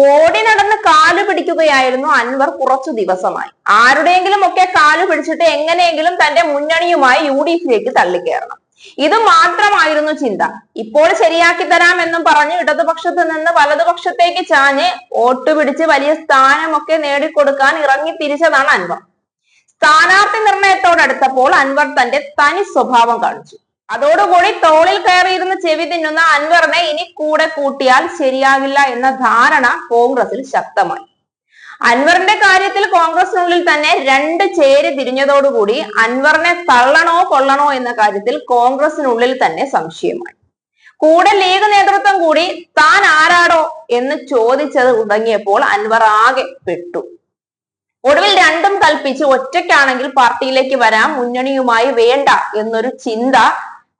ഓടി നടന്ന് കാലു പിടിക്കുകയായിരുന്നു അൻവർ കുറച്ചു ദിവസമായി. ആരുടെയെങ്കിലും ഒക്കെ കാലു പിടിച്ചിട്ട് എങ്ങനെയെങ്കിലും തന്റെ മുന്നണിയുമായി UDFിലേക്ക് തള്ളിക്കയറണം. ഇത് മാത്രമായിരുന്നു ചിന്ത. ഇപ്പോൾ ശരിയാക്കി തരാമെന്നും പറഞ്ഞ് ഇടതുപക്ഷത്ത് നിന്ന് വലതുപക്ഷത്തേക്ക് ചാഞ്ഞ് വോട്ട് പിടിച്ച് വലിയ സ്ഥാനമൊക്കെ നേടിക്കൊടുക്കാൻ ഇറങ്ങി തിരിച്ചതാണ് അൻവർ. സ്ഥാനാർത്ഥി നിർണയത്തോടടുത്തപ്പോൾ അൻവർ തന്റെ തനി സ്വഭാവം കാണിച്ചു. അതോടുകൂടി തോളിൽ കയറിയിരുന്ന് ചെവി തിന്നുന്ന അൻവറിനെ ഇനി കൂടെ കൂട്ടിയാൽ ശരിയാകില്ല എന്ന ധാരണ കോൺഗ്രസിൽ ശക്തമായി. അൻവറിന്റെ കാര്യത്തിൽ കോൺഗ്രസിനുള്ളിൽ തന്നെ രണ്ട് ചേരി തിരിഞ്ഞതോടുകൂടി അൻവറിനെ തള്ളണോ കൊള്ളണോ എന്ന കാര്യത്തിൽ കോൺഗ്രസിനുള്ളിൽ തന്നെ സംശയമായി. കൂടെ ലീഗ് നേതൃത്വം കൂടി താൻ ആരാടോ എന്ന് ചോദിച്ചത് തുടങ്ങിയപ്പോൾ അൻവർ ആകെ പെട്ടു. ഒടുവിൽ രണ്ടും കൽപ്പിച്ച് ഒറ്റയ്ക്കാണെങ്കിൽ പാർട്ടിയിലേക്ക് വരാം, മുന്നണിയുമായി വേണ്ട എന്നൊരു ചിന്ത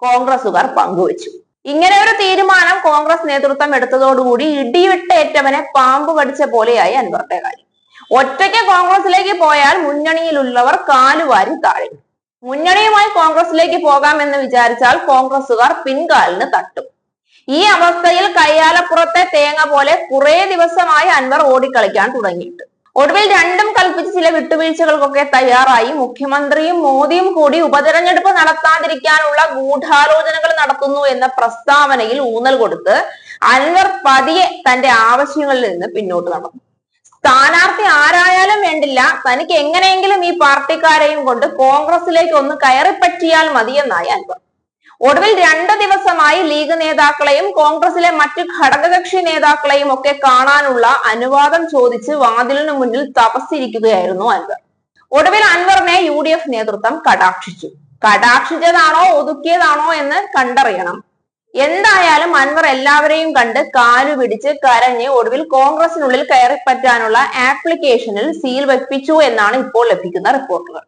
കോൺഗ്രസുകാർ പങ്കുവച്ചു. ഇങ്ങനെ ഒരു തീരുമാനം കോൺഗ്രസ് നേതൃത്വം എടുത്തതോടുകൂടി ഇടിവിട്ടേറ്റവനെ പാമ്പ് കടിച്ച പോലെയായി അൻവറിന്റെ കാര്യം. ഒറ്റയ്ക്ക് കോൺഗ്രസിലേക്ക് പോയാൽ മുന്നണിയിലുള്ളവർ കാലുവാരി താഴെ. മുന്നണിയുമായി കോൺഗ്രസിലേക്ക് പോകാമെന്ന് വിചാരിച്ചാൽ കോൺഗ്രസുകാർ പിൻകാലിന് തട്ടും. ഈ അവസ്ഥയിൽ കയ്യാലപ്പുറത്തെ തേങ്ങ പോലെ കുറെ ദിവസമായി അൻവർ ഓടിക്കളിക്കാൻ തുടങ്ങിയിട്ട് ഒടുവിൽ രണ്ടും കൽപ്പിച്ച് ചില വിട്ടുവീഴ്ചകൾക്കൊക്കെ തയ്യാറായി. മുഖ്യമന്ത്രിയും മോദിയും കൂടി ഉപതെരഞ്ഞെടുപ്പ് നടത്താതിരിക്കാനുള്ള ഗൂഢാലോചനകൾ നടത്തുന്നു എന്ന പ്രസ്താവനയിൽ ഊന്നൽ കൊടുത്ത് അൻവർ പതിയെ തന്റെ ആവശ്യങ്ങളിൽ നിന്ന് പിന്നോട്ട് നടന്നു. സ്ഥാനാർത്ഥി ആരായാലും വേണ്ടില്ല, തനിക്ക് എങ്ങനെയെങ്കിലും ഈ പാർട്ടിക്കാരെയും കൊണ്ട് കോൺഗ്രസിലേക്ക് ഒന്ന് കയറിപ്പറ്റിയാൽ മതിയെന്നായി അൻവർ. ഒടുവിൽ 2 ദിവസമായി ലീഗ് നേതാക്കളെയും കോൺഗ്രസിലെ മറ്റു ഘടകകക്ഷി നേതാക്കളെയും ഒക്കെ കാണാനുള്ള അനുവാദം ചോദിച്ച് വാതിലിനു മുന്നിൽ തപസ്സിരിക്കുകയായിരുന്നു അൻവർ. ഒടുവിൽ അൻവറിനെ UDF നേതൃത്വം കടാക്ഷിച്ചു. കടാക്ഷിച്ചതാണോ ഒതുക്കിയതാണോ എന്ന് കണ്ടറിയണം. എന്തായാലും അൻവർ എല്ലാവരെയും കണ്ട് കാലു പിടിച്ച് കരഞ്ഞ് ഒടുവിൽ കോൺഗ്രസിനുള്ളിൽ കയറിപ്പറ്റാനുള്ള ആപ്ലിക്കേഷനിൽ സീൽ വെപ്പിച്ചു എന്നാണ് ഇപ്പോൾ ലഭിക്കുന്ന റിപ്പോർട്ടുകൾ.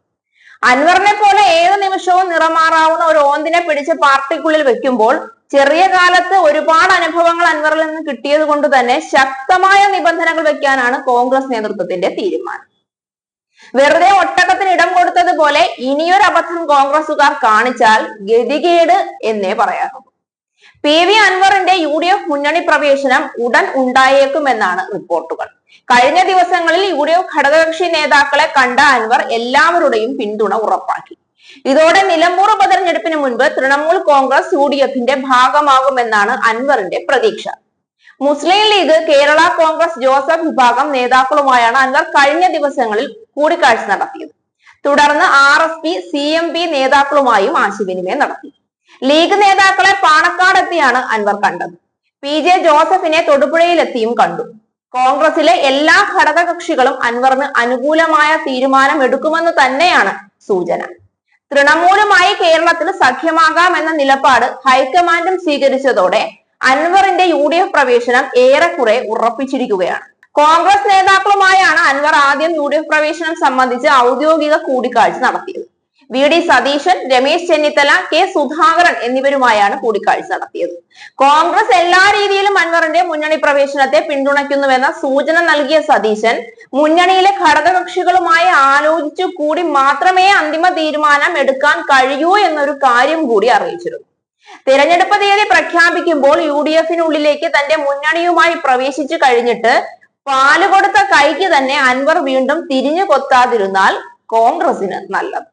അൻവറിനെ പോലെ ഏത് നിമിഷവും നിറമാറാവുന്ന ഒരു ഓന്തിനെ പിടിച്ച് പാർട്ടിക്കുള്ളിൽ വെക്കുമ്പോൾ ചെറിയ കാലത്ത് ഒരുപാട് അനുഭവങ്ങൾ അൻവറിൽ നിന്ന് കിട്ടിയത് കൊണ്ട് തന്നെ ശക്തമായ നിബന്ധനകൾ വെക്കാനാണ് കോൺഗ്രസ് നേതൃത്വത്തിന്റെ തീരുമാനം. വെറുതെ ഒട്ടകത്തിന് ഇടം കൊടുത്തതുപോലെ ഇനിയൊരു അബദ്ധം കോൺഗ്രസുകാർ കാണിച്ചാൽ ഗതികേട് എന്നേ പറയാറുള്ളൂ. PV അൻവറിന്റെ UDF മുന്നണി പ്രവേശനം ഉടൻ ഉണ്ടായേക്കുമെന്നാണ് റിപ്പോർട്ടുകൾ. കഴിഞ്ഞ ദിവസങ്ങളിൽ UDF ഘടകകക്ഷി നേതാക്കളെ കണ്ട അൻവർ എല്ലാവരുടെയും പിന്തുണ ഉറപ്പാക്കി. ഇതോടെ നിലമ്പൂർ ഉപതെരഞ്ഞെടുപ്പിന് മുൻപ് തൃണമൂൽ കോൺഗ്രസ് UDFന്റെ ഭാഗമാകുമെന്നാണ് അൻവറിന്റെ പ്രതീക്ഷ. മുസ്ലിം ലീഗ്, കേരള കോൺഗ്രസ് ജോസഫ് വിഭാഗം നേതാക്കളുമായാണ് അൻവർ കഴിഞ്ഞ ദിവസങ്ങളിൽ കൂടിക്കാഴ്ച നടത്തിയത്. തുടർന്ന് RSP, CMP നേതാക്കളുമായും ആശയവിനിമയം നടത്തി. ലീഗ് നേതാക്കളെ പാണക്കാടെത്തിയാണ് അൻവർ കണ്ടത്. PJ ജോസഫിനെ തൊടുപുഴയിലെത്തിയും കണ്ടു. കോൺഗ്രസിലെ എല്ലാ ഘടകകക്ഷികളും അൻവറിന് അനുകൂലമായ തീരുമാനം എടുക്കുമെന്ന് തന്നെയാണ് സൂചന. തൃണമൂലുമായി കേരളത്തിൽ സഖ്യമാകാം എന്ന നിലപാട് ഹൈക്കമാൻഡും സ്വീകരിച്ചതോടെ അൻവറിന്റെ UDF പ്രവേശനം ഏറെക്കുറെ ഉറപ്പിച്ചിരിക്കുകയാണ്. കോൺഗ്രസ് നേതാക്കളുമായാണ് അൻവർ ആദ്യം UDF പ്രവേശനം സംബന്ധിച്ച് ഔദ്യോഗിക കൂടിക്കാഴ്ച നടത്തിയത്. VD സതീശൻ, രമേശ് ചെന്നിത്തല, K സുധാകരൻ എന്നിവരുമായാണ് കൂടിക്കാഴ്ച നടത്തിയത്. കോൺഗ്രസ് എല്ലാ രീതിയിലും അൻവറിന്റെ മുന്നണി പ്രവേശനത്തെ പിന്തുണയ്ക്കുന്നുവെന്ന സൂചന നൽകിയ സതീശൻ മുന്നണിയിലെ ഘടകകക്ഷികളുമായി ആലോചിച്ചു കൂടി മാത്രമേ അന്തിമ തീരുമാനം എടുക്കാൻ കഴിയൂ എന്നൊരു കാര്യം കൂടി അറിയിച്ചിരുന്നു. തിരഞ്ഞെടുപ്പ് തീയതി പ്രഖ്യാപിക്കുമ്പോൾ UDFനുള്ളിലേക്ക് തന്റെ മുന്നണിയുമായി പ്രവേശിച്ചു കഴിഞ്ഞിട്ട് പാല് കൊടുത്ത കൈക്ക് തന്നെ അൻവർ വീണ്ടും തിരിഞ്ഞു കൊത്താതിരുന്നാൽ കോൺഗ്രസിന് നല്ലത്.